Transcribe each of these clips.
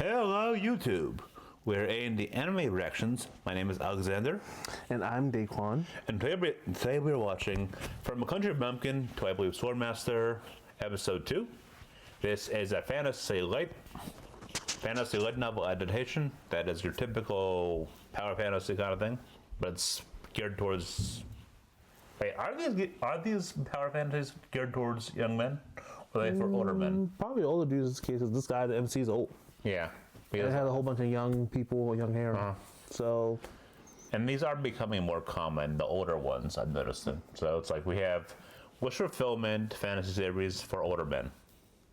Hello, YouTube. We're in the anime reactions. My name is Alexander. And I'm Daquan. And today we're watching From Old Country Bumpkin to, I believe, Swordmaster, Episode 2. This is a fantasy light novel adaptation. That is your typical power fantasy kind of thing. But it's geared towards... Wait, are these power fantasies geared towards young men? Or are they for older men? Probably older dudes in this case, because this guy, the MC, is old. Yeah. It had a whole bunch of young people with young hair. So... And these are becoming more common, the older ones, I've noticed them. So it's like we have wish fulfillment fantasy series for older men,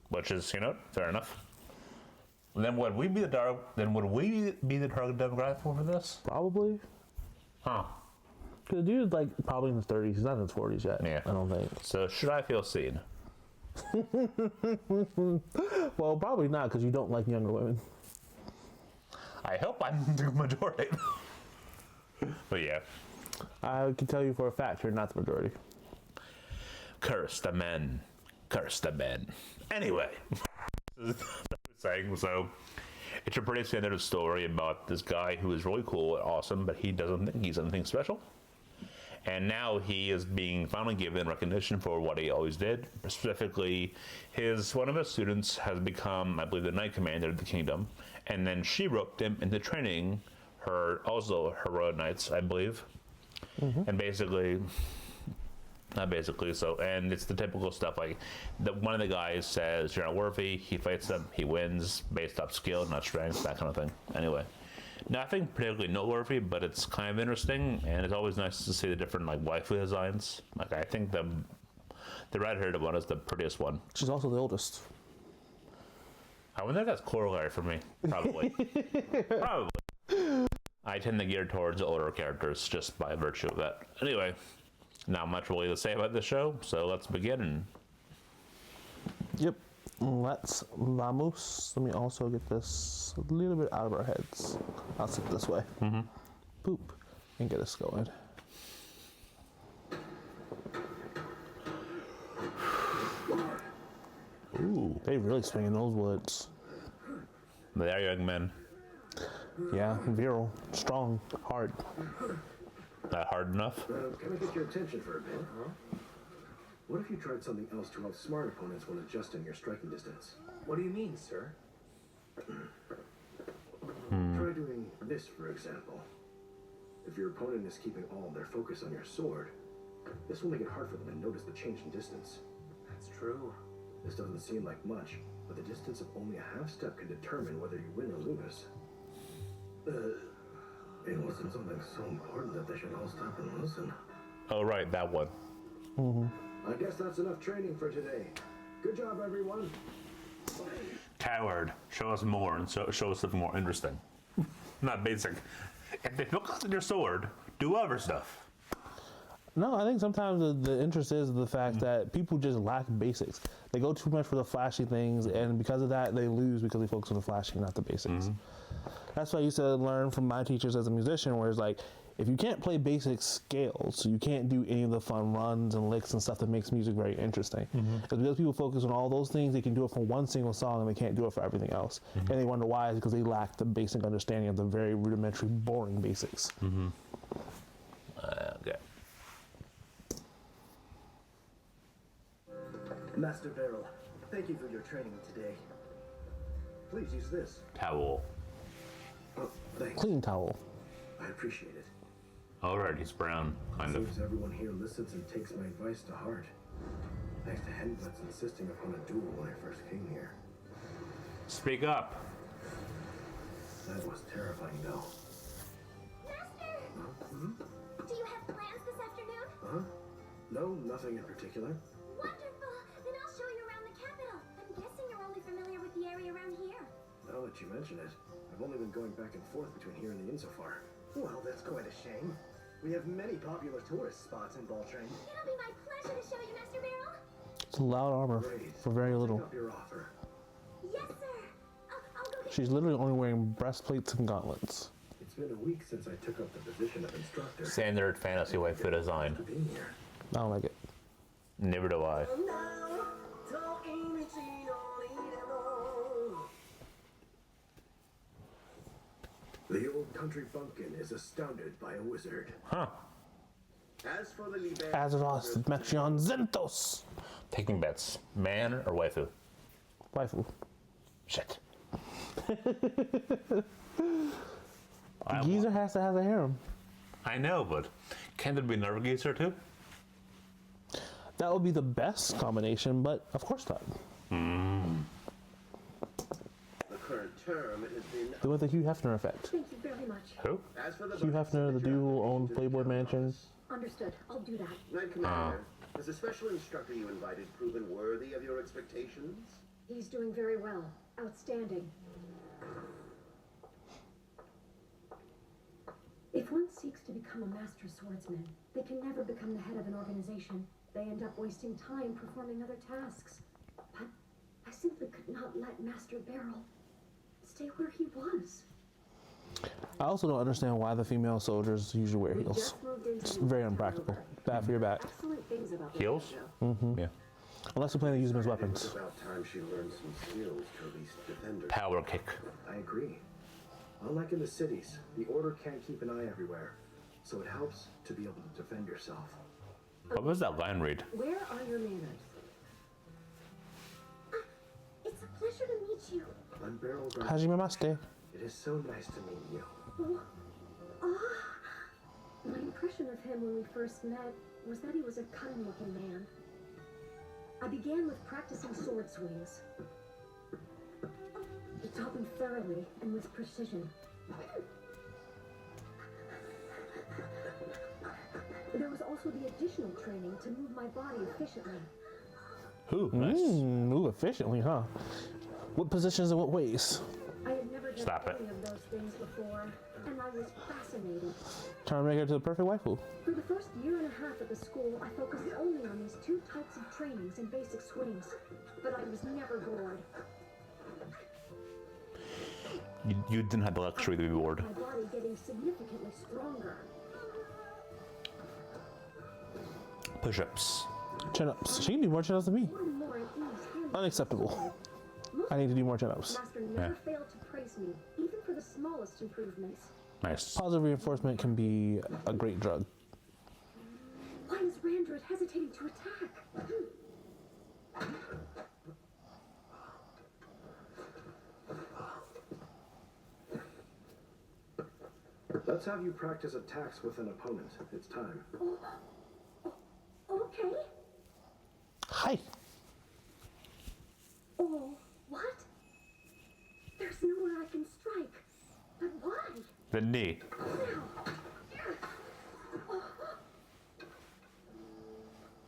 which is, fair enough. And then would we be the target demographic for this? Probably. Huh. Because the dude's like probably in his 30s. He's not in his 40s yet. Yeah. I don't think. So should I feel seen? Well, probably not, because you don't like younger women. I hope I'm the majority. But yeah. I can tell you for a fact you're not the majority. Curse the men. Curse the men. Anyway. So it's a pretty standard story about this guy who is really cool and awesome, but he doesn't think he's anything special. And now he is being finally given recognition for what he always did. Specifically, one of his students has become, I believe, the Knight Commander of the Kingdom, and then she roped him into training her royal knights, I believe. And basically, not basically, and it's the typical stuff like one of the guys says you're not worthy, he fights them, he wins based off skill, not strength, that kind of thing. Anyway, nothing particularly noteworthy, but it's kind of interesting, and it's always nice to see the different waifu designs. Like, I think the red-haired one is the prettiest one. She's also the oldest. I wonder if that's corollary for me. Probably. Probably. I tend to gear towards older characters just by virtue of that. Anyway, not much really to say about this show, so let's begin. Yep. Let's vamos. Let me also get this a little bit out of our heads. I'll sit this way. Boop. And get us going. Ooh. They really swinging those woods. They are young men. Yeah, virile, strong, hard. Not hard enough? Can I get your attention for a bit, huh? What if you tried something else to outsmart opponents when adjusting your striking distance? What do you mean, sir? Try doing this, for example. If your opponent is keeping all of their focus on your sword, this will make it hard for them to notice the change in distance. That's true. This doesn't seem like much, but the distance of only a half step can determine whether you win or lose. It wasn't something so important that they should all stop and listen. Oh, right, that one. I guess that's enough training for today. Good job, everyone. Coward, show us more and show us something more interesting. Not basic. If they focus on your sword, do other stuff. No, I think sometimes the interest is the fact that people just lack basics. They go too much for the flashy things, and because of that, they lose because they focus on the flashy, not the basics. That's what I used to learn from my teachers as a musician, where it's like, if you can't play basic scales, you can't do any of the fun runs and licks and stuff that makes music very interesting. Because people focus on all those things, they can do it for one single song, and they can't do it for everything else. And they wonder why, is because they lack the basic understanding of the very rudimentary, boring basics. Okay. Master Barrel, thank you for your training today. Please use this. Towel. Oh, thanks. Clean towel. I appreciate it. Alright, he's brown, kind of. Seems everyone here listens and takes my advice to heart. Thanks to Henbutts insisting upon a duel when I first came here. Speak up. That was terrifying, though. Master! Do you have plans this afternoon? No, nothing in particular. Wonderful! Then I'll show you around the capital. I'm guessing you're only familiar with the area around here. Now that you mention it, I've only been going back and forth between here and the inn so far. Well, that's quite a shame. We have many popular tourist spots in Baltrain. It'll be my pleasure to show you, Master Barrel. It's a loud armor Great. for very Take little. up your offer. Yes, sir. I'll go get She's literally only wearing breastplates and gauntlets. It's been a week since I took up the position of instructor. Standard fantasy waifu design. To be here. I don't like it. Never do I. The Old Country Bumpkin is astounded by a wizard. Huh. As for the Liber... Azeroth Mexion Zentos. Taking bets. Man or waifu? Waifu. Shit. Geezer has to have a harem. I know, but can't there be another geezer too? That would be the best combination, but of course not. The current term has been... The with the Hugh Hefner effect. Thank you very much. Who? As for the Hugh Hefner, the dude who owned Playboy Mansion. Understood. I'll do that. Knight Commander, has the special instructor you invited proven worthy of your expectations? He's doing very well. Outstanding. If one seeks to become a Master Swordsman, they can never become the head of an organization. They end up wasting time performing other tasks. But I simply could not let Master Beryl stay where he was. I also don't understand why the female soldiers usually wear heels. It's very unpractical. Bad for your back. Excellent things about the Heels? dojo. Yeah. Unless you plan to use them as It weapons. was about time she learned some skills to at least defend her. Power kick. I agree. Unlike in the cities, the Order can't keep an eye everywhere, so it helps to be able to defend yourself. What was that line read? Where are your manners? It's a pleasure to meet you. I'm Beryl Gar- Hajime Maste. It is so nice to meet you. My impression of him when we first met was that he was a cunning-looking man. I began with practicing sword swings. He taught me thoroughly and with precision. There was also the additional training to move my body efficiently. Who? Nice. Move efficiently, huh? What positions and what ways? I had never done Stop it. any of those things before, and I was fascinated. Trying to make her to the perfect waifu. For the first year and a half at the school, I focused only on these two types of trainings and basic swings, but I was never bored. You didn't have the luxury to be bored. My body getting significantly stronger. Push-ups. Chin-ups. She can do more chin-ups than me. More and more at ease handling Unacceptable. Most I need to do more chin-ups. Master never failed to praise me, even for the smallest improvements. Nice. Positive reinforcement can be a great drug. Why is Randred hesitating to attack? Let's have you practice attacks with an opponent. It's time. Okay. Hi. Oh, what? There's nowhere I can strike. But why? The knee.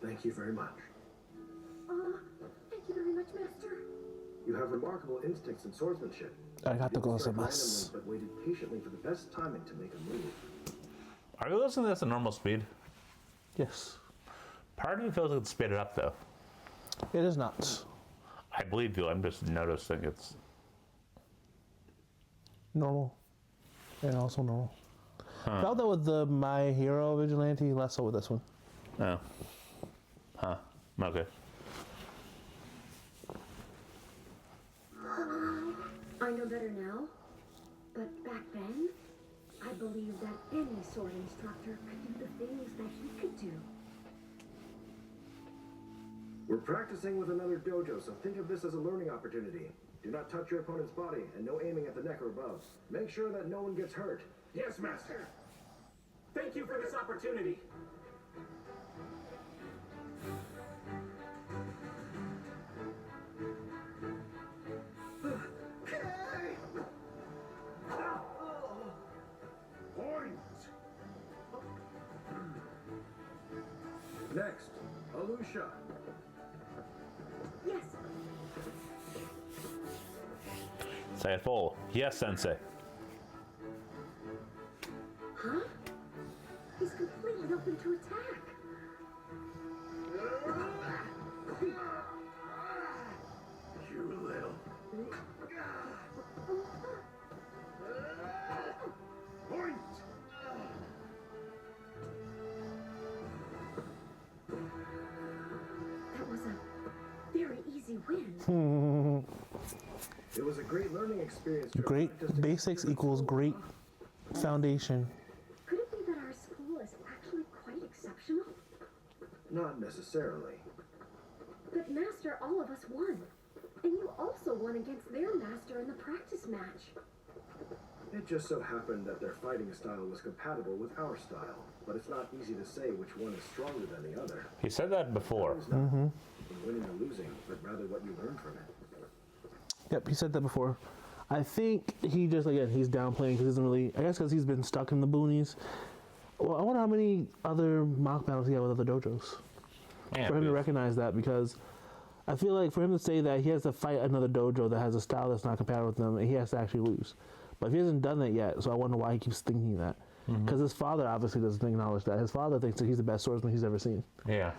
Thank you very much. Thank you very much, Master. You have remarkable instincts in swordsmanship. Arigato You didn't strike gozaimasu. randomly, but waited patiently for the best timing to make a move. Are you listening to this at normal speed? Yes. Part of me feels like it's sped it up though. It is not. I believe you. I'm just noticing it's. Normal. And also normal. Felt that with the My Hero Vigilante, less so with this one. Oh. Huh. Okay. I know better now, but back then, I believed that any sword instructor could do the things that he could do. We're practicing with another dojo, so think of this as a learning opportunity. Do not touch your opponent's body, and no aiming at the neck or above. Make sure that no one gets hurt. Yes, Master. Thank you for this opportunity. Next, Alusha. Yes, Say it full. Yes, Sensei. huh? He's completely open to attack. You little. Point! That was a very easy win. It was a great learning experience. to Great practice basics against equals great Foundation. Could it be that our school is actually quite exceptional? Not necessarily. But Master, all of us won. And you also won against their master in the practice match. It just so happened that their fighting style was compatible with our style, but it's not easy to say which one is stronger than the other. He said that before. It's not in winning or losing, but rather what you learn from it. Yep, he said that before. I think he just, again, he's downplaying because he doesn't really, I guess because he's been stuck in the boonies. Well, I wonder how many other mock battles he had with other dojos. Yeah, For him to please. recognize that, because I feel like for him to say that he has to fight another dojo that has a style that's not compatible with them, and he has to actually lose. But he hasn't done that yet, so I wonder why he keeps thinking that. Because his father obviously doesn't acknowledge that. His father thinks that he's the best swordsman he's ever seen. Yeah.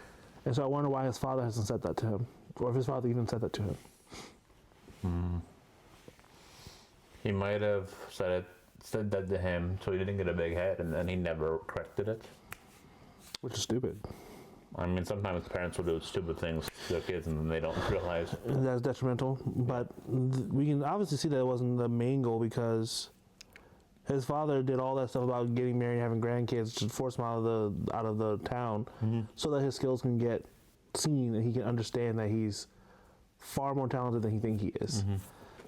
And so I wonder why his father hasn't said that to him, or if his father even said that to him. He might have said that to him so he didn't get a big head, and then he never corrected it. Which is stupid. I mean, sometimes parents will do stupid things to their kids and then they don't realize. And that's detrimental, but we can obviously see that it wasn't the main goal, because his father did all that stuff about getting married, having grandkids, to force him out of the town, so that his skills can get seen and he can understand that he's far more talented than he thinks he is.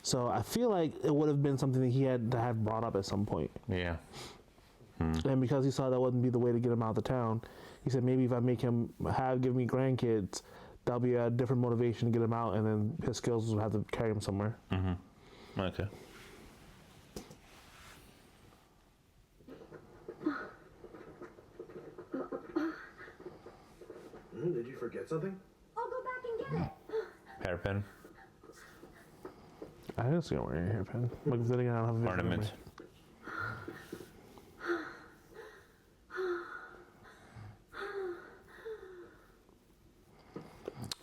So I feel like it would have been something that he had to have brought up at some point. Yeah. And because he saw that wouldn't be the way to get him out of the town, he said maybe if I make him give me grandkids, that'll be a different motivation to get him out, and then his skills will have to carry him somewhere. Okay. Did you forget something? I'll go back and get it. Hairpin. I didn't see him wearing a hairpin. Like, if they didn't have a video Ornament. memory.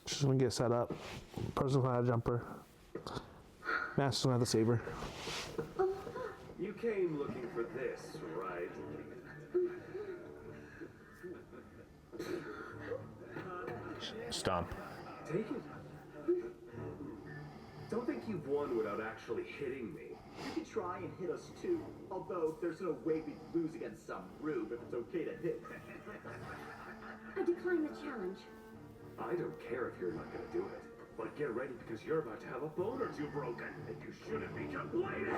Just gonna get set up. Person's gonna have a jumper. Master's gonna have the saber. You came looking for this, right? Stomp. Take it. Don't think you've won without actually hitting me. You can try and hit us too. Although there's no way we'd lose against some rube if it's okay to hit. I decline the challenge. I don't care if you're not gonna do it, but get ready because you're about to have a bone or two broken, and you shouldn't be complaining.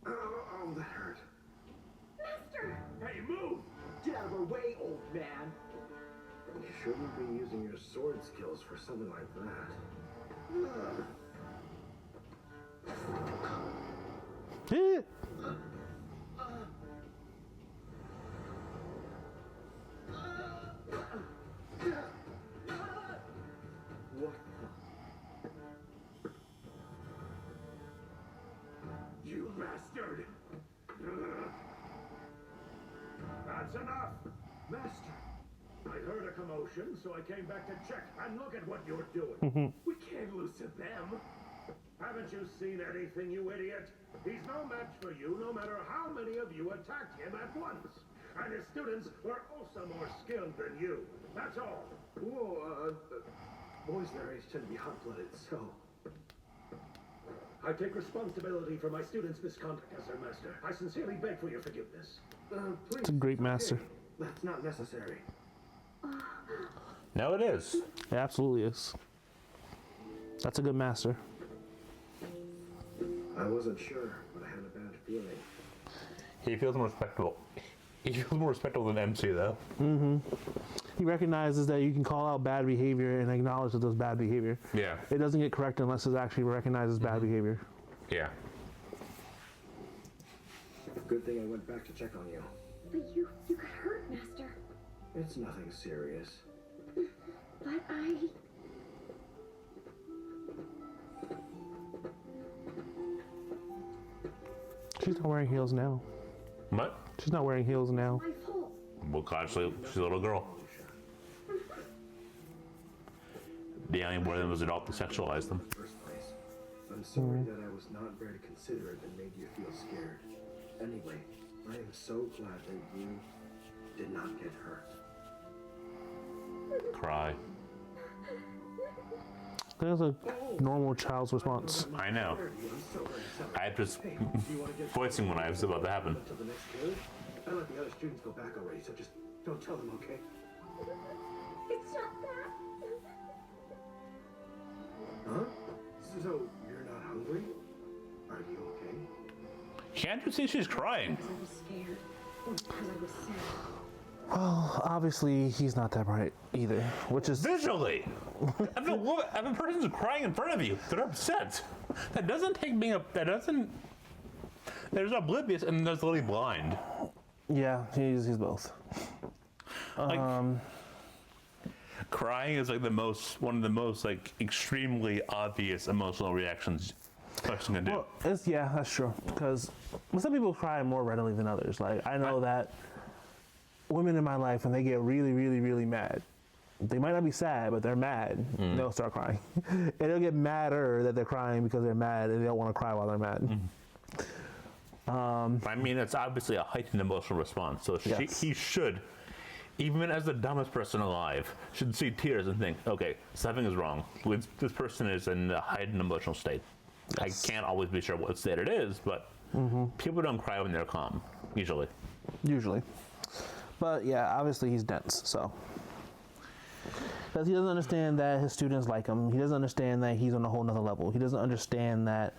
Oh, that hurt. Master! Hey, move! Get out of our way, old man. You shouldn't be using your sword skills for something like that. What? You bastard! That's enough! Master, I heard a commotion, so I came back to check and look at what you're doing. We can't lose to them. Haven't you seen anything, you idiot? He's no match for you, no matter how many of you attacked him at once. And his students were also more skilled than you. That's all. Whoa, boys their age tend to be hot-blooded, so... I take responsibility for my students' misconduct as their master. I sincerely beg for your forgiveness. Please. It's a great master. Okay, that's not necessary. No, it is. It absolutely is. That's a good master. I wasn't sure, but I had a bad feeling. He feels more respectable. He feels more respectable than MC, though. He recognizes that you can call out bad behavior and acknowledge that there's bad behavior. Yeah. It doesn't get corrected unless it's actually recognized as bad behavior. Yeah. Good thing I went back to check on you. But you got hurt, Master. It's nothing serious. But I... She's not wearing heels now. What? She's not wearing heels now. My fault. Well, obviously, she's a little girl. The only more than was adult to sexualize them. First place. I'm sorry that I was not very considerate and made you feel scared. Anyway, I am so glad that you did not get hurt. Cry. I think it's a normal child's response. I know. I just voicing when I was about to happen. Until the next period, I let the other students go back already, so just don't tell them, okay? It's just that. Huh? So you're not hungry? Are you okay? Can't you see she's crying? Because I was scared. Or because I was sad. Well, obviously he's not that bright either, which is Visually, if a person's crying in front of you, they're upset. That doesn't take me up. That doesn't. There's oblivious and there's literally blind. yeah, he's both. Like, crying is like one of the most like extremely obvious emotional reactions a person can do. Well, yeah, that's true. Because some people cry more readily than others. Like I know that women in my life, when they get really, really, really mad, they might not be sad, but they're mad. They'll start crying, and they'll get madder that they're crying because they're mad, and they don't want to cry while they're mad. I mean, it's obviously a heightened emotional response. So Yes. he should, even as the dumbest person alive, should see tears and think, okay, something is wrong. This person is in a heightened emotional state. Yes. I can't always be sure what state it is, but people don't cry when they're calm, usually. Usually. But yeah, obviously he's dense, so. Because he doesn't understand that his students like him. He doesn't understand that he's on a whole nother level. He doesn't understand that,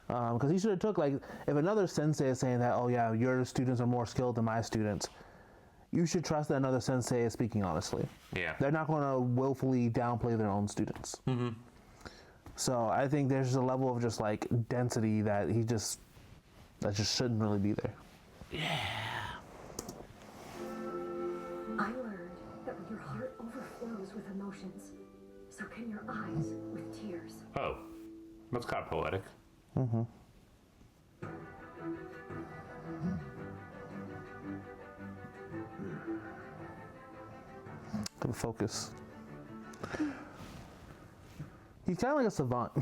because he should have took, like, if another sensei is saying that, oh yeah, your students are more skilled than my students, you should trust that another sensei is speaking honestly. Yeah. They're not going to willfully downplay their own students. So I think there's just a level of just like density that just shouldn't really be there. I learned that when your heart overflows with emotions, so can your eyes with tears. Oh, that's kind of poetic. Gotta focus. He's kind of like a savant.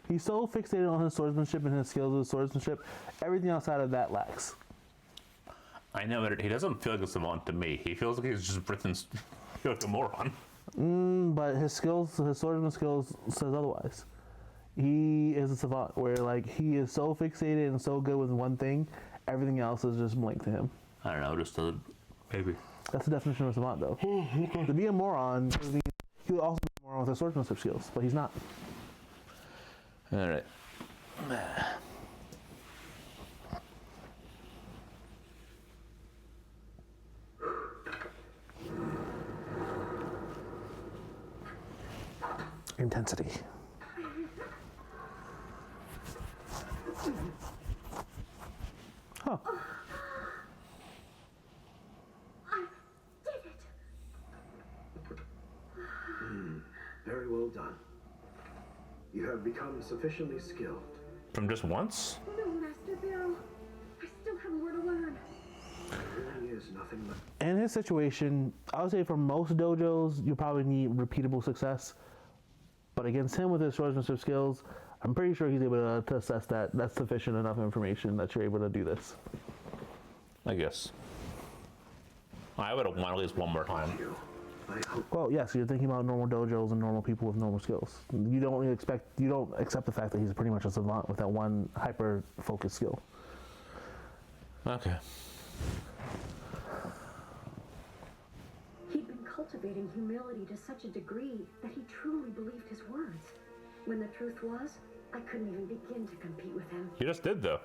He's so fixated on his swordsmanship and his skills with swordsmanship, everything outside of that lacks. I know it. He doesn't feel like a savant to me. He feels like he's just written like a moron. But his skills, his swordsman skills says otherwise. He is a savant where like he is so fixated and so good with one thing, everything else is just blank to him. I don't know, just maybe. That's the definition of a savant though. To be a moron, he would also be a moron with his swordsmanship skills, but he's not. All right. Intensity. Huh. I did it! Very well done. You have become sufficiently skilled. From just once? No, Master Barrel. I still have more to learn. There really is nothing left. In his situation, I would say for most dojos, you probably need repeatable success. But against him with his swordsmanship skills, I'm pretty sure he's able to assess that that's sufficient enough information that you're able to do this. I guess. I would have won at least one more time. I hope. Well, yes, you're thinking about normal dojos and normal people with normal skills. You don't accept the fact that he's pretty much a savant with that one hyper-focused skill. Okay. He'd been cultivating humility to such a degree that he truly believed his words. When the truth was, I couldn't even begin to compete with him. You just did, though.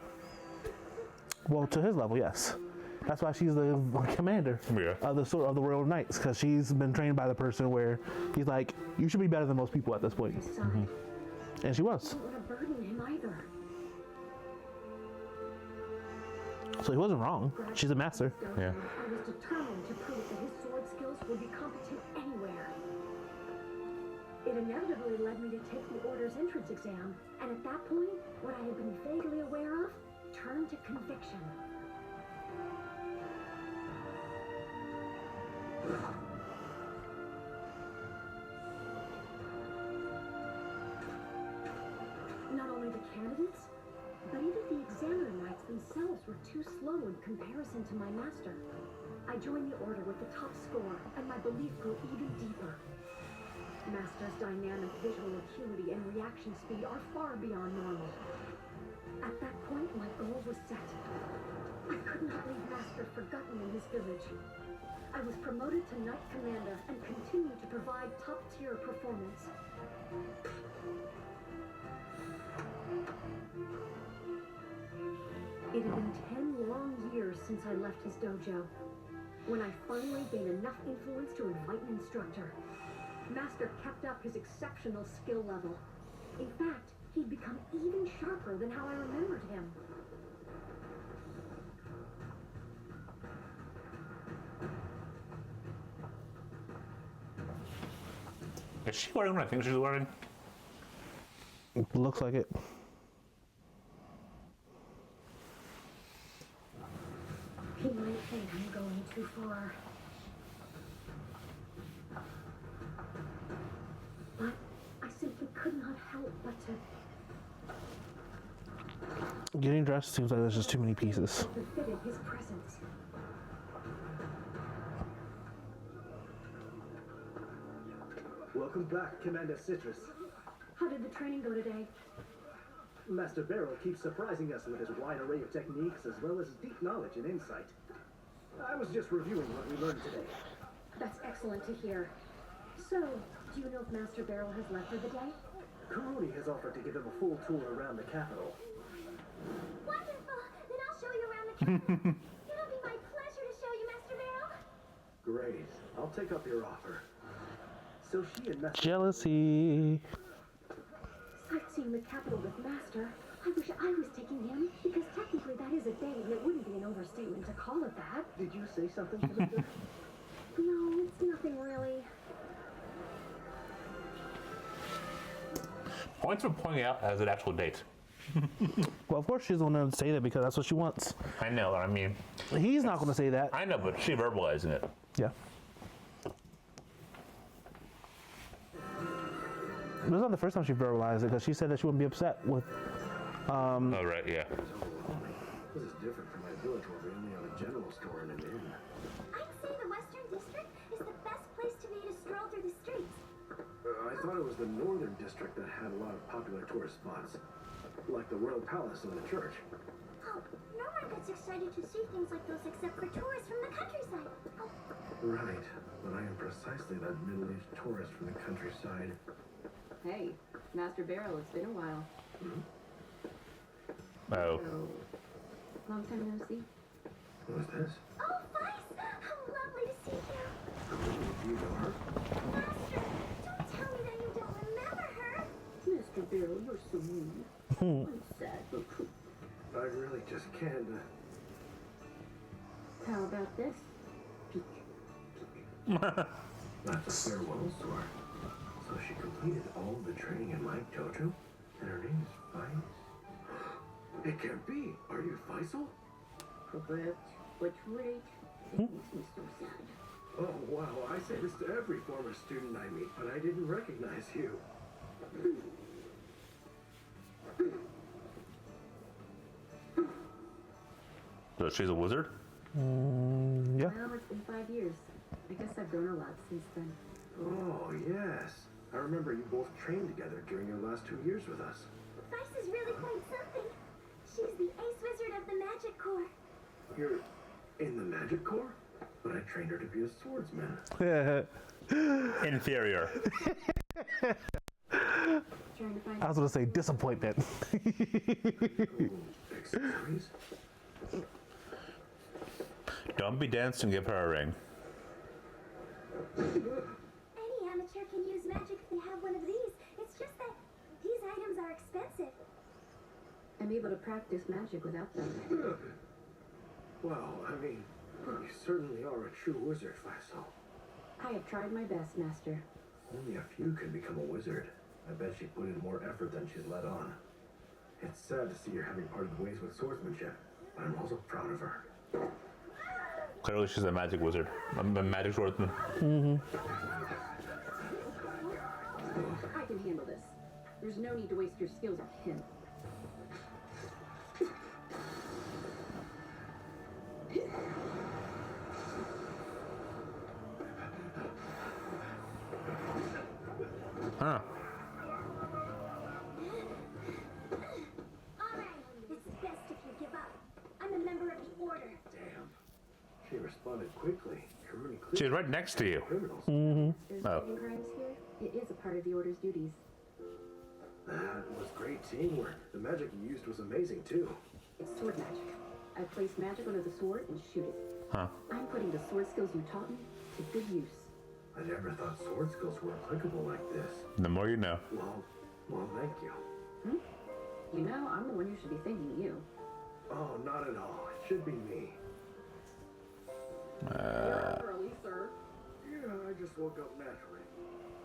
Well, to his level, yes. That's why she's the commander of the Royal Knights, because she's been trained by the person where he's like, you should be better than most people at this point. I sighed. And she was. I didn't want to burden him either. So he wasn't wrong. She's a master. Yeah. I was determined to prove that his sword skills would be competent anywhere. It inevitably led me to take the Order's entrance exam, and at that point, what I had been vaguely aware of turned to conviction. Not only the candidates, but even the examiner knights themselves were too slow in comparison to my master. I joined the Order with the top score, and my belief grew even deeper. Master's dynamic visual acuity and reaction speed are far beyond normal. At that point, my goal was set. I could not leave Master forgotten in his village. I was promoted to Knight Commander and continued to provide top-tier performance. It had been 10 long years since I left his dojo, when I finally gained enough influence to invite an instructor. Master kept up his exceptional skill level. In fact, he'd become even sharper than how I remembered him. Is she wearing what I think she's wearing? Looks like it. He might think I'm going too far. But I simply could not help but to Getting dressed seems like there's just too many pieces. befitted his presence. Welcome back, Commander Citrus. How did the training go today? Master Beryl keeps surprising us with his wide array of techniques as well as deep knowledge and insight. I was just reviewing what we learned today. That's excellent to hear. So, do you know if Master Beryl has left for the day? Karoni has offered to give him a full tour around the capital. Wonderful! Then I'll show you around the capital. It'll be my pleasure to show you, Master Beryl. Great. I'll take up your offer. So she and Master... Jealousy. Sightseeing the capital with Master. I wish I was taking him, because technically that is a date, and it wouldn't be an overstatement to call it that. Did you say something, Commander? No, it's nothing really. Points for pointing out as an actual date. Well, of course she's the one to say that because that's what she wants. I know, I mean, He's not going to say that. I know, but she verbalizing it. Yeah. It was not the first time she verbalized it because she said that she wouldn't be upset with. Oh, right, yeah. This is different from my village where we only have a general store and an inn. I'd say the Western District is the best place to me to stroll through the streets. I thought it was the northern district that had a lot of popular tourist spots. Like the Royal Palace and the church. Oh, no one gets excited to see things like those except for tourists from the countryside. Oh, Right, but I am precisely that middle-aged tourist from the countryside. Hey, Master Beryl, it's been a while. Oh. So, long time no see. Who is this? oh, Vice! How lovely to see you. Do you know her? Master, don't tell me that you don't remember her. Mr. Beryl, you're so mean. I'm sad, but I really just can't. how about this? Peek. That's a farewell sword. So she completed all the training in my dojo? And her name is Vice? It can't be! Are you Faisal? Correct. But wait, it makes me so sad. Oh, wow, I say this to every former student I meet, but I didn't recognize you. So she's a wizard? Yeah. Well, it's been 5 years. I guess I've grown a lot since then. Oh, yes. I remember you both trained together during your last 2 years with us. Vice is really quite something. She's the ace wizard of the Magic Corps. You're in the Magic Corps? But I trained her to be a swordsman. Inferior. Trying to find I was going to say disappointment. Accessories? Don't be dense and give her a ring. Any amateur can use magic if they have one of these. It's just that these items are expensive. I'm able to practice magic without them. Well, I mean, you certainly are a true wizard, Faisal. I have tried my best, Master. Only a few can become a wizard. I bet she put in more effort than she's let on. It's sad to see her having parted ways with swordsmanship, but I'm also proud of her. Clearly she's a magic wizard. A magic swordsman. I can handle this. There's no need to waste your skills on him. responded quickly. Karuni She's right next to you. criminals. There's Oh. fighting crimes here. It is a part of the Order's duties. That was great teamwork. The magic you used was amazing too. It's sword magic. I place magic under the sword and shoot it. Huh. I'm putting the sword skills you taught me to good use. I never thought sword skills were applicable like this. The more you know. Well, thank you. You know, I'm the one who should be thanking you. Oh, not at all. It should be me. You're up early, sir. Yeah, I just woke up naturally.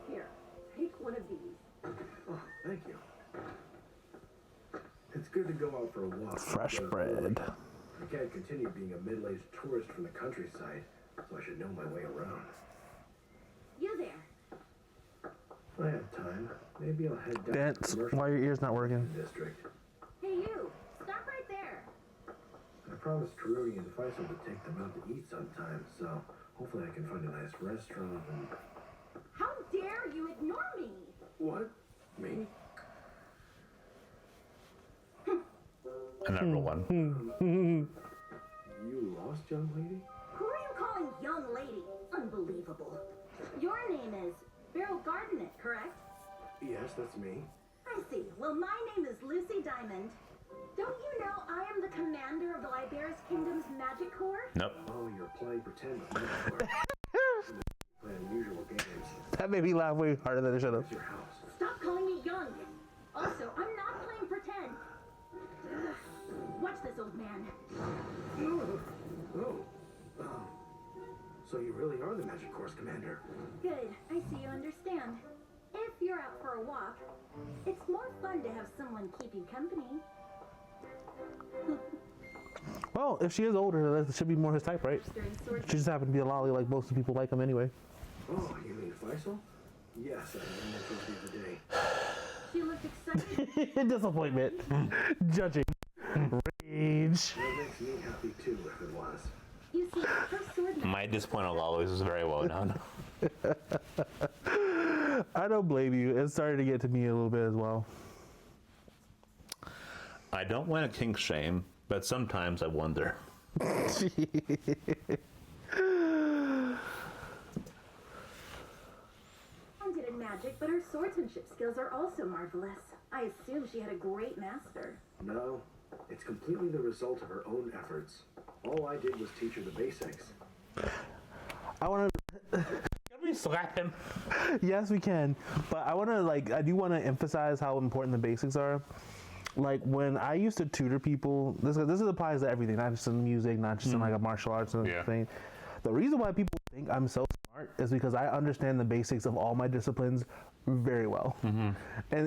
Here, take one of these. Oh, thank you. It's good to go out for a walk. Fresh But, bread. I can't continue being a middle-aged tourist from the countryside, so I should know my way around. You there. I have time. Maybe I'll head down to Dance. the commercial Why your ear's not working? district. Hey, you. Stop right there. I promised Karuni and Faisal to take them out to eat sometime, so hopefully I can find a nice restaurant and... How dare you ignore me? What? Me? Another one. You lost, young lady? Who are you calling young lady? Unbelievable. Your name is Beryl Gardenet, correct? Yes, that's me. I see. Well, my name is Lucy Diamond. Don't you know I am the commander of the Liberis Kingdom's Magic Corps? Nope. Oh, you're playing pretend with me. Play unusual games. That made me laugh way harder than it should have. It's your house. Stop calling me young. Also, I'm not playing pretend. Ugh. Watch this, old man. Oh. So you really are the Magic Course commander. Good. I see you understand. If you're out for a walk, it's more fun to have someone keep you company. Well, if she is older, that should be more his type, right? During sword She just happened to be a lolly like most of the people like him anyway. Oh, you mean Faisal? Yes, I met him the other day. She looked excited. Disappointment. Judging. Rage. That makes me happy too, if it was. You see, her sword My disappointment always is very well known. I don't blame you. It started to get to me a little bit as well. I don't want to kink shame, but sometimes I wonder. talented in magic, but her swordsmanship skills are also marvelous. I assume she had a great master. No, it's completely the result of her own efforts. All I did was teach her the basics. I want to. Can we slap him? Yes, we can. But I want to I do want to emphasize how important the basics are. Like when I used to tutor people, this applies to everything, not just in music, not just in like a martial arts and thing. The reason why people think I'm so smart is because I understand the basics of all my disciplines very well. And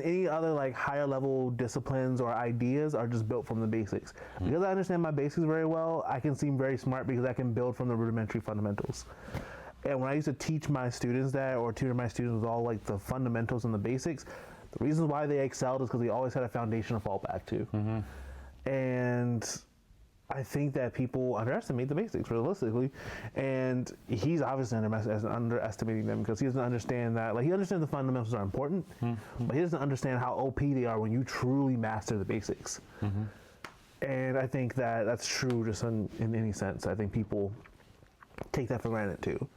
any other like higher level disciplines or ideas are just built from the basics. Because I understand my basics very well, I can seem very smart because I can build from the rudimentary fundamentals. And when I used to teach my students that or tutor my students with all like the fundamentals and the basics, the reasons why they excelled is because they always had a foundation to fall back to. And I think that people underestimate the basics realistically. And he's obviously underestimating them because he doesn't understand that. Like, he understands the fundamentals are important, but he doesn't understand how OP they are when you truly master the basics. And I think that that's true just in any sense. I think people take that for granted too.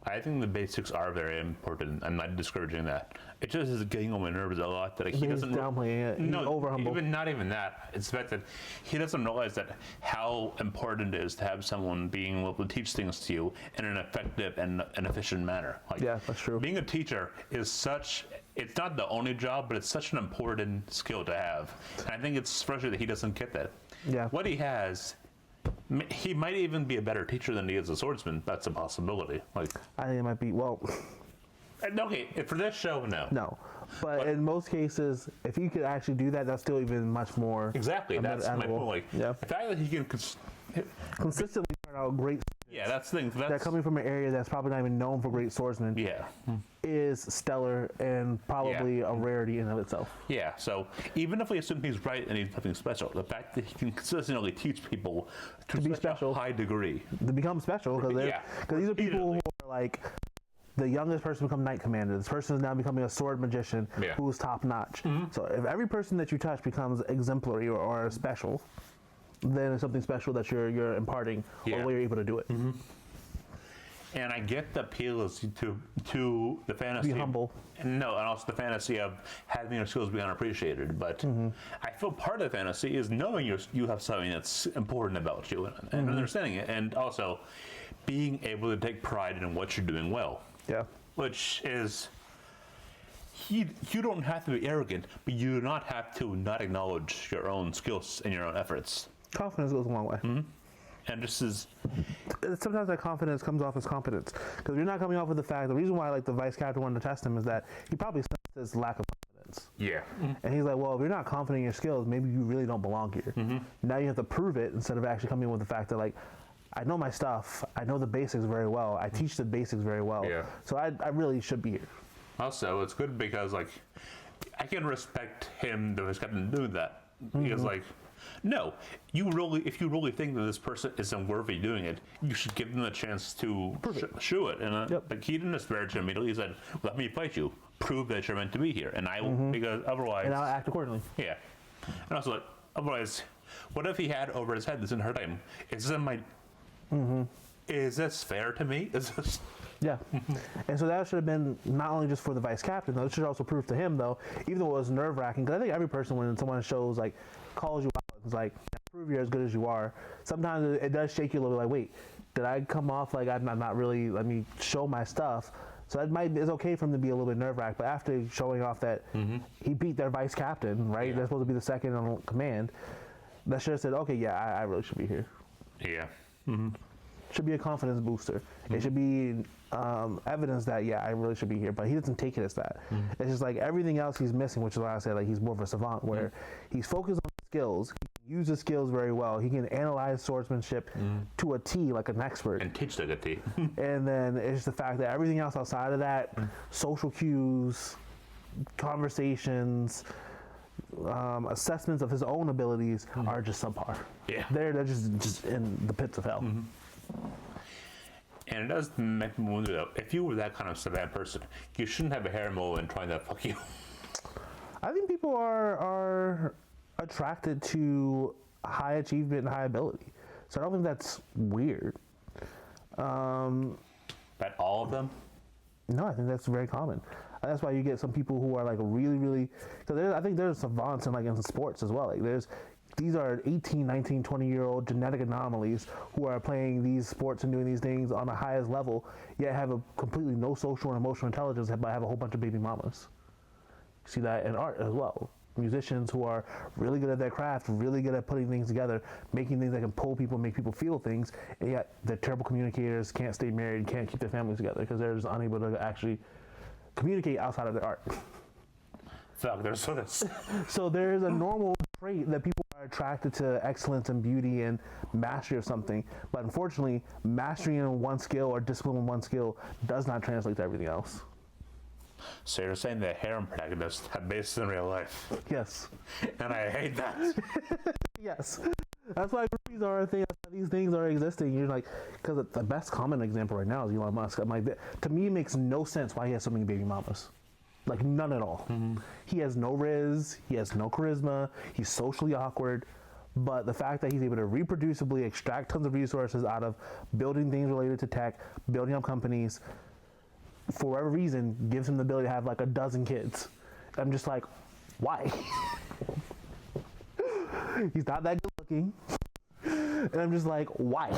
I think the basics are very important. I'm not discouraging that. It just is getting on my nerves a lot that he doesn't downplaying it. He's over humble. Even not even that. It's the fact that he doesn't realize that how important it is to have someone being able to teach things to you in an effective and an efficient manner. Like, Yeah, that's true. Being a teacher is such. It's not the only job, but it's such an important skill to have. And I think it's frustrating that he doesn't get that. Yeah. What he has. He might even be a better teacher than he is a swordsman. That's a possibility. Like, I think it might be, well, okay, for this show, no. no. But in most cases, if he could actually do that, that's still even much more. Exactly, that's my admirable. point. Like, Yeah. the fact that he can, Consistently turn out great. yeah, that's the thing. That That's, coming from an area that's probably not even known for great swordsmen yeah, is stellar and probably a rarity in and of itself. yeah. So even if we assume he's right and he's nothing special, the fact that he can consistently teach people to be such special. a high degree. To become special, because Yeah. these are people who are like the youngest person become knight commander. This person is now becoming a sword magician who's top notch. So if every person that you touch becomes exemplary or special, then it's something special that you're imparting, or the way you're able to do it. And I get the appeal is to the fantasy. Be humble. And also the fantasy of having your skills be unappreciated. But I feel part of the fantasy is knowing you have something that's important about you and understanding it, and also being able to take pride in what you're doing well. Yeah. Which is, you don't have to be arrogant, but you do not have to not acknowledge your own skills and your own efforts. Confidence goes a long way. And this is, sometimes that confidence comes off as competence, because you're not coming off with the fact. The reason why like the vice captain wanted to test him is that he probably sensed his lack of confidence. yeah. And he's like, well, if you're not confident in your skills, maybe you really don't belong here. Now you have to prove it instead of actually coming with the fact that like, I know my stuff. I know the basics very well. I teach the basics very well. Yeah. So I really should be here. Also, it's good because like, I can respect him, the vice captain, doing that because like, no, if you really think that this person isn't worthy doing it, you should give them a chance to show it. And like he didn't disparage him immediately. He said, "Let me fight you. Prove that you're meant to be here." And I will, because otherwise, And I'll act accordingly. yeah. And also, like, otherwise, what if he had over his head this entire time? Is this my? Is this fair to me? Is this? Yeah. And so that should have been not only just for the vice captain, though, it should also prove to him, though, even though it was nerve wracking, because I think every person, when someone shows, like, calls you out, it's like, prove you're as good as you are. Sometimes it does shake you a little bit, like, wait, did I come off like I'm not really, let me show my stuff? So it's okay for him to be a little bit nerve wracked, but after showing off that he beat their vice captain, right? They're supposed to be the second on command. That should have said, okay, yeah, I really should be here. Yeah. Should be a confidence booster. It should be evidence that, yeah, I really should be here. But he doesn't take it as that. It's just like everything else he's missing, which is why I say like he's more of a savant, where he's focused on skills. He can use his skills very well. He can analyze swordsmanship to a T, like an expert. And teach like a T. And then it's just the fact that everything else outside of that, social cues, conversations, assessments of his own abilities are just subpar. Yeah. They're just in the pits of hell. And it does make me wonder though, if you were that kind of savant person, you shouldn't have a hair and trying to fuck you. I think people are attracted to high achievement and high ability. So I don't think that's weird. But all of them? No, I think that's very common. And that's why you get some people who are like really, really, because I think there's savants in sports as well. Like these are 18, 19, 20-year-old genetic anomalies who are playing these sports and doing these things on the highest level, yet have a completely no social and emotional intelligence, but have a whole bunch of baby mamas. You see that in art as well. Musicians who are really good at their craft, really good at putting things together, making things that can pull people, make people feel things, and yet they're terrible communicators, can't stay married, can't keep their families together because they're just unable to actually communicate outside of their art. Fuck, there's so this. So there's a normal trait that people are attracted to excellence and beauty and mastery of something, but unfortunately, mastery in one skill or discipline in one skill does not translate to everything else. So you're saying that harem protagonists have basis in real life. Yes. And I hate that. Yes. That's why groupies are a thing. That's why these things are existing. You're like, because the best common example right now is Elon Musk. I'm like, to me, it makes no sense why he has so many baby mamas. Like, none at all. He has no riz. He has no charisma. He's socially awkward. But the fact that he's able to reproducibly extract tons of resources out of building things related to tech, building up companies, for whatever reason, gives him the ability to have like a dozen kids. I'm just like, why? He's not that good looking. And I'm just like, why?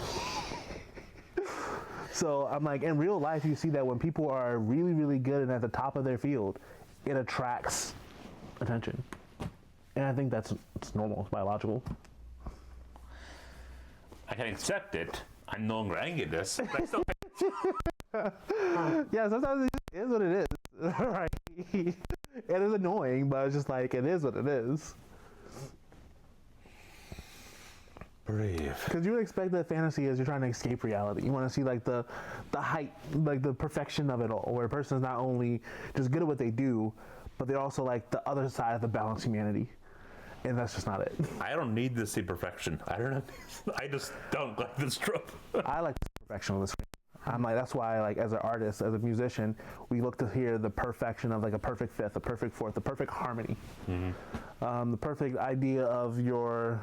So I'm like, in real life, you see that when people are really, really good and at the top of their field, it attracts attention. And I think it's normal, it's biological. I can accept it. I'm no longer angry at this. But I still Yeah, sometimes it is what it is. Right? It is annoying, but it's just like, it is what it is. brave. Because you would expect that fantasy is you're trying to escape reality. You want to see like the height, like the perfection of it all, where a person is not only just good at what they do, but they're also like the other side of the balanced humanity. And that's just not it. I don't need to see perfection. I don't know. I just don't like this trope. I like the perfection on the screen. I'm like, that's why, like, as an artist, as a musician, we look to hear the perfection of like a perfect fifth, a perfect fourth, the perfect harmony, the perfect idea of your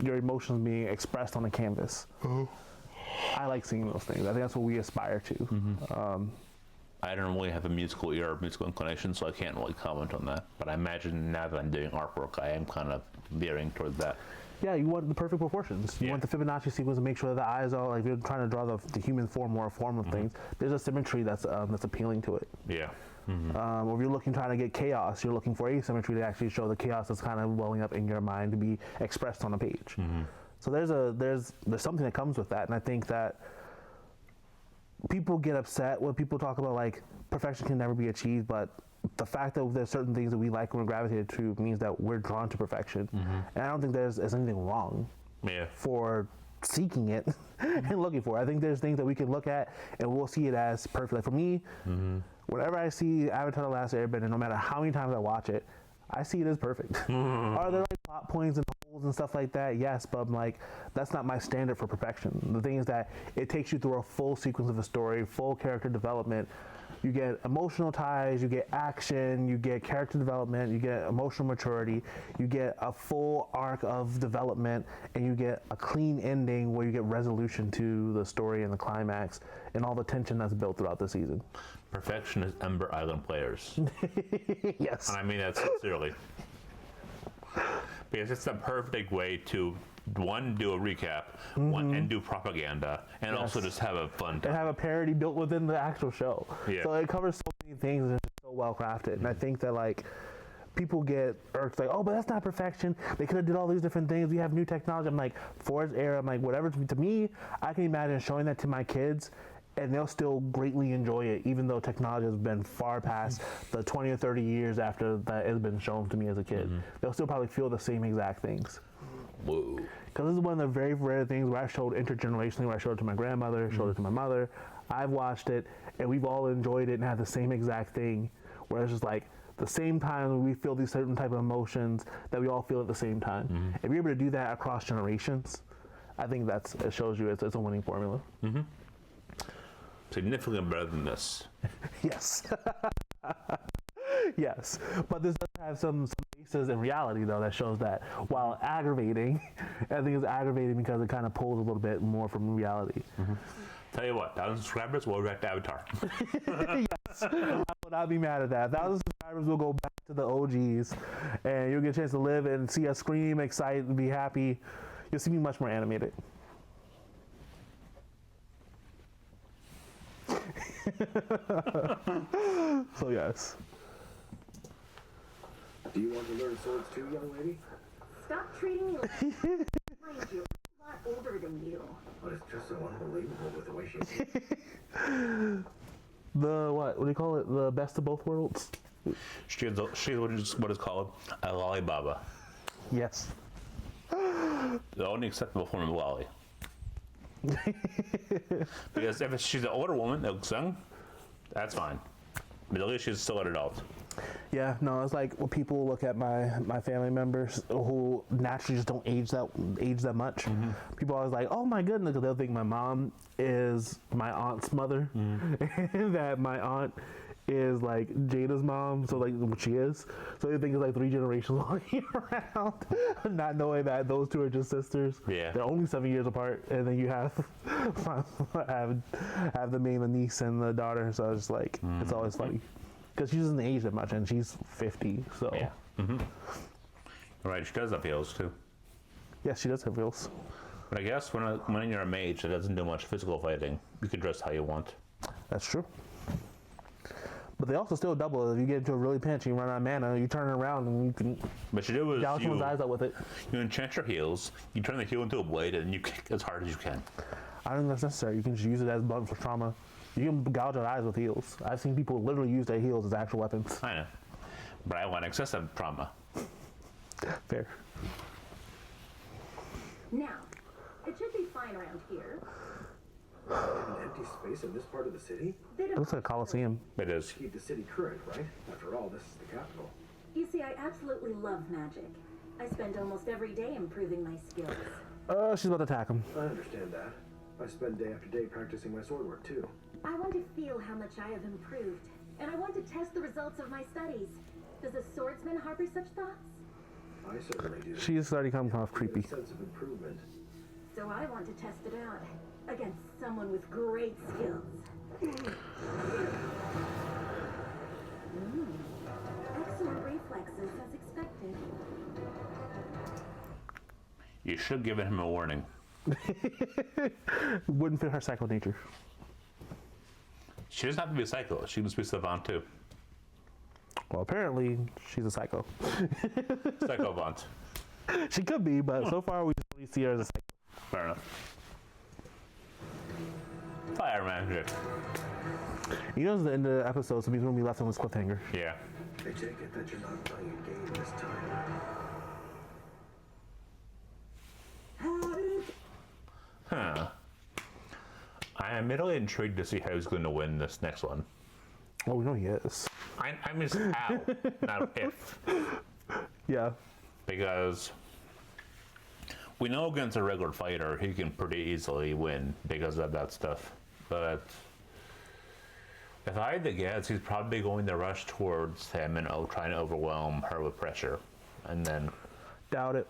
emotions being expressed on a canvas. I like seeing those things. I think that's what we aspire to. I don't really have a musical ear or musical inclination, so I can't really comment on that. But I imagine now that I'm doing artwork, I am kind of veering towards that. Yeah, you want the perfect proportions. You want the Fibonacci sequence to make sure that the eyes are, like, if you're trying to draw the human form or a form of things, there's a symmetry that's appealing to it. Yeah. Or if you're trying to get chaos, you're looking for asymmetry to actually show the chaos that's kind of welling up in your mind to be expressed on a page. So there's something that comes with that, and I think that people get upset when people talk about like perfection can never be achieved, but the fact that there's certain things that we like and we're gravitated to means that we're drawn to perfection. And I don't think there's anything wrong for seeking it and looking for it. I think there's things that we can look at and we'll see it as perfect. Like for me, whenever I see Avatar: The Last Airbender, no matter how many times I watch it, I see it as perfect. Are there like plot points and holes and stuff like that? Yes, but I'm like, that's not my standard for perfection. The thing is that it takes you through a full sequence of a story, full character development. You get emotional ties, you get action, you get character development, you get emotional maturity, you get a full arc of development, and you get a clean ending where you get resolution to the story and the climax and all the tension that's built throughout the season. Perfection is Ember Island players. Yes. And I mean that sincerely. Because it's the perfect way to, one, do a recap, and do propaganda, and also just have a fun time. And have a parody built within the actual show. Yeah. So it covers so many things and it's so well crafted. And I think that like people get irked like, oh, but that's not perfection. They could have did all these different things. We have new technology. I'm like, for its era, I'm like, whatever. To me, I can imagine showing that to my kids and they'll still greatly enjoy it, even though technology has been far past the 20 or 30 years after that has been shown to me as a kid. They'll still probably feel the same exact things. Whoa. Because this is one of the very rare things where I showed intergenerationally, where I showed it to my grandmother, showed it to my mother. I've watched it, and we've all enjoyed it and had the same exact thing, where it's just like the same time we feel these certain type of emotions that we all feel at the same time. If you're able to do that across generations, I think it shows you it's a winning formula. Significantly better than this. Yes. Yes, but this does have some basis in reality, though, that shows that while aggravating, I think it's aggravating because it kind of pulls a little bit more from reality. Tell you what, 1,000 subscribers, we'll wreck Avatar. Yes, I would not be mad at that. 1,000 subscribers will go back to the OGs, and you'll get a chance to live and see us scream, excite, and be happy. You'll see me much more animated. So yes. Do you want to learn swords too, young lady? Stop treating me like mind you, I'm a lot older than you. But it's just so unbelievable with the way she The what do you call it? The best of both worlds? She's what is called a lollybaba. Yes. The only acceptable form of lolly. Because if she's an older woman that looks young, that's fine. But at least she's still an adult. Yeah, no, it's like when people look at my family members who naturally just don't age that much. People are always like, oh my goodness, they'll think my mom is my aunt's mother, and that my aunt is like Jada's mom, so like what she is. So they think it's like 3 generations walking around, not knowing that those two are just sisters. Yeah, they're only 7 years apart, and then you have have the main, the niece, and the daughter. So it's just like it's always funny. Because she doesn't age that much, and she's 50, so... Yeah. Right, she does have heels, too. Yes, she does have heels. But I guess when you're a mage that doesn't do much physical fighting, you can dress how you want. That's true. But they also still double. If you get into a really pinch and you run out of mana, you turn it around and you can... But you do is gouge someone's eyes out with it. You enchant your heels, you turn the heel into a blade, and you kick as hard as you can. I don't think that's necessary. You can just use it as blunt for trauma. You can gouge out eyes with heels. I've seen people literally use their heels as actual weapons. I know. But I want excessive trauma. Fair. Now, it should be fine around here. An empty space in this part of the city? They It don't looks like a coliseum. It is. Keep the city current, right? After all, this is the capital. You see, I absolutely love magic. I spend almost every day improving my skills. She's about to attack him. I understand that. I spend day after day practicing my sword work too. I want to feel how much I have improved, and I want to test the results of my studies. Does a swordsman harbor such thoughts? I certainly do. She's starting to come off I get creepy. a sense of improvement. So I want to test it out against someone with great skills. Excellent reflexes, as expected. You should have given him a warning. Wouldn't fit her psycho nature. She doesn't have to be a psycho. She can just be savant too. Well, apparently she's a psycho. Psycho Vaunt. She could be, but so far we only see her as a psycho. Fair enough. Fire magic. You know, it's the end of the episode, so we're going to be left on this cliffhanger. Yeah. I take it that you're not playing a game this time. Huh. I am really intrigued to see how he's going to win this next one. Oh, we know he is. I'm just how, not if. Yeah. Because we know against a regular fighter, he can pretty easily win because of that stuff. But if I had to guess, he's probably going to rush towards him and trying to overwhelm her with pressure. And then... Doubt it.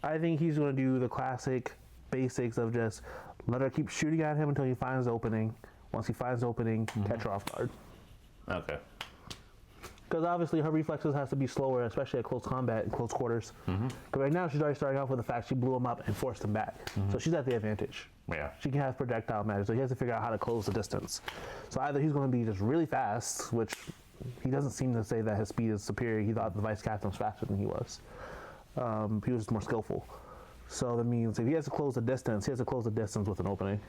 I think he's going to do the classic basics of just let her keep shooting at him until he finds the opening. Once he finds the opening, catch her off guard. Okay. Because obviously her reflexes has to be slower, especially at close combat and close quarters. Because right now she's already starting off with the fact she blew him up and forced him back. So she's at the advantage. Yeah. She can have projectile magic, so he has to figure out how to close the distance. So either he's going to be just really fast, which he doesn't seem to say that his speed is superior. He thought the vice captain was faster than he was. He was just more skillful. So that means if he has to close the distance, he has to close the distance with an opening.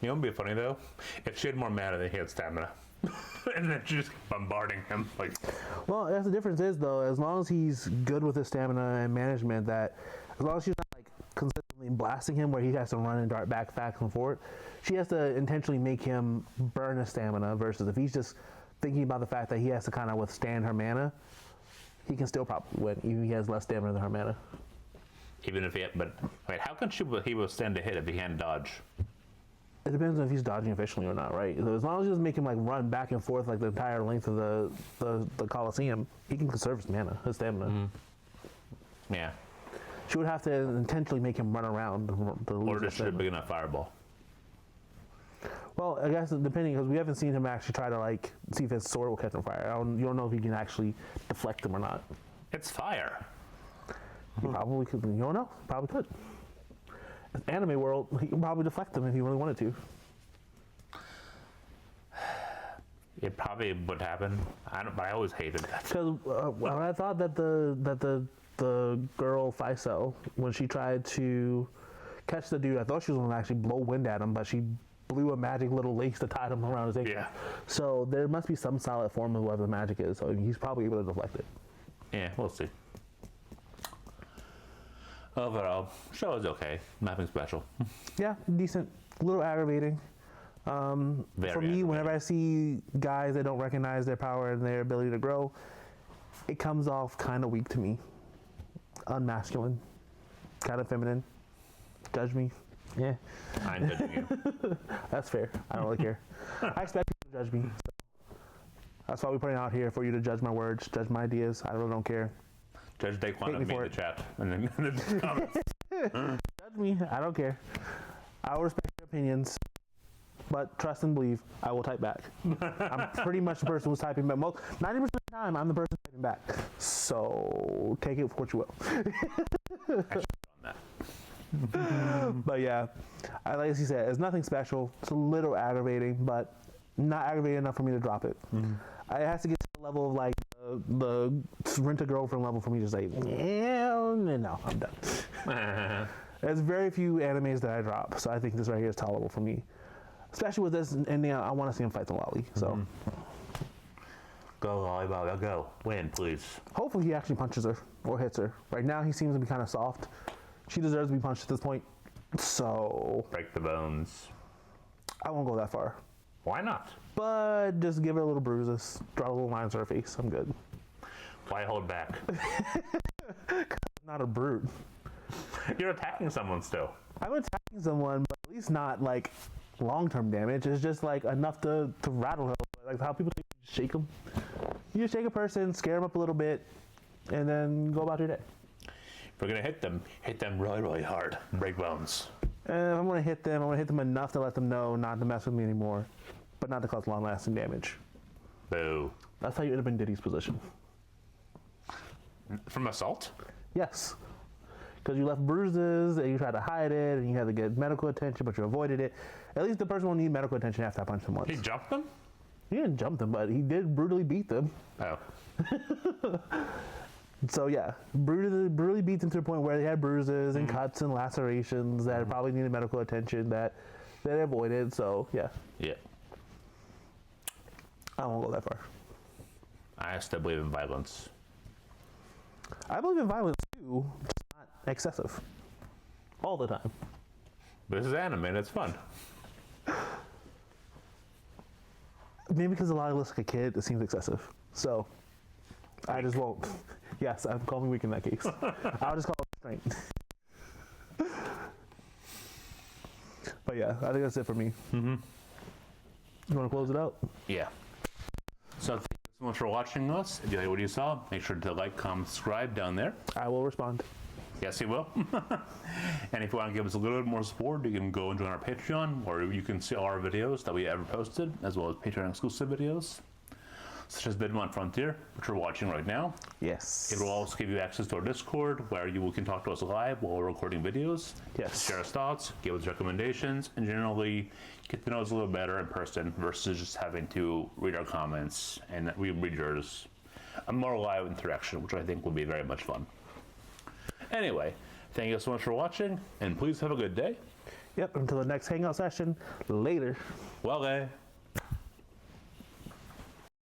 You know what would be funny though? If she had more mana than he had stamina. And then she's just bombarding him like... Well, that's the difference is though, as long as he's good with his stamina and management, that as long as she's not like consistently blasting him where he has to run and dart back and forth, she has to intentionally make him burn his stamina versus if he's just thinking about the fact that he has to kind of withstand her mana, he can still probably win, even if he has less stamina than her mana. Even if he had... But wait, how can he withstand a hit if he can't dodge? It depends on if he's dodging efficiently or not, right? So as long as he doesn't make him like run back and forth like the entire length of the Coliseum, he can conserve his mana, his stamina. Yeah. She would have to intentionally make him run around to lose Or his just shoot a stamina. big enough fireball. Well, I guess depending, because we haven't seen him actually try to like see if his sword will catch on fire. You don't know if he can actually deflect him or not. It's fire. He probably could. You don't know. Probably could. In the anime world, he could probably deflect them if he really wanted to. It probably would happen. But I always hated that. Because I thought that the girl Faisal, when she tried to catch the dude, I thought she was going to actually blow wind at him, but she blew a magic little lace that tied him around his ankle. Yeah. So there must be some solid form of whatever the magic is. So he's probably able to deflect it. Yeah, we'll see. Overall, show is okay. Nothing special. Yeah, decent. A little aggravating. For me, aggravating. whenever I see guys that don't recognize their power and their ability to grow, it comes off kind of weak to me. Unmasculine. Kind of feminine. Judge me. Yeah. I'm judging you. That's fair. I don't really care. I expect people to judge me. So that's why we're putting it out here for you to judge my words, judge my ideas. I really don't care. Judge Daquan of me in the chat. And then in the comments. Judge me. I don't care. I will respect your opinions. But trust and believe, I will type back. I'm pretty much the person who's typing back. 90% of the time, I'm the person typing back. So take it for what you will. I should have done that. But yeah, like you said, it's nothing special. It's a little aggravating, but not aggravating enough for me to drop it. It has to get to the level of like the rent-a-girlfriend level for me to say, yeah, no, I'm done. There's very few animes that I drop, so I think this right here is tolerable for me. Especially with this ending, I want to see him fight the Lolly. So Go, Lolly, go. Win, please. hopefully he actually punches her or hits her. Right now he seems to be kind of soft. She deserves to be punched at this point. So Break the bones. I won't go that far. Why not? But just give her a little bruises, draw little lines on her face. I'm good. Why hold back? Not a brute. You're attacking someone still. I'm attacking someone, but at least not like long-term damage. It's just like enough to rattle him. Like how people think you just shake them. You just shake a person, scare them up a little bit, and then go about your day. If we're gonna hit them really, really hard. Break bones. And if I'm gonna hit them enough to let them know not to mess with me anymore, but not to cause long-lasting damage. Boo. That's how you end up in Diddy's position. From assault? Yes. Because you left bruises and you tried to hide it and you had to get medical attention, but you avoided it. At least the person will need medical attention after I punched him once. He jumped them? He didn't jump them, but he did brutally beat them. Oh. So yeah, brutally beat them to the point where they had bruises and cuts and lacerations that probably needed medical attention that they avoided. So yeah. Yeah. I won't go that far. I still believe in violence. I believe in violence too, just not excessive. All the time. This is anime and it's fun. Maybe because a lot looks like a kid, it seems excessive. So I just won't. Yes, I'm calling me weak in that case. I'll just call it strength. But yeah, I think that's it for me. Mm-hmm. You want to close it out? Yeah. So thank you so much for watching us. If you like what you saw, make sure to like, comment, subscribe down there. I will respond. Yes, he will. And if you want to give us a little bit more support, you can go and join our Patreon, where you can see all our videos that we ever posted, as well as Patreon exclusive videos, such as Bidmont Frontier, which we're watching right now. Yes. It will also give you access to our Discord, where you can talk to us live while we're recording videos. Yes. Share us thoughts, give us recommendations, and generally get to know us a little better in person versus just having to read our comments and we read yours. A more live interaction, which I think will be very much fun. Anyway, thank you so much for watching, and please have a good day. Yep, until the next hangout session, later. Well,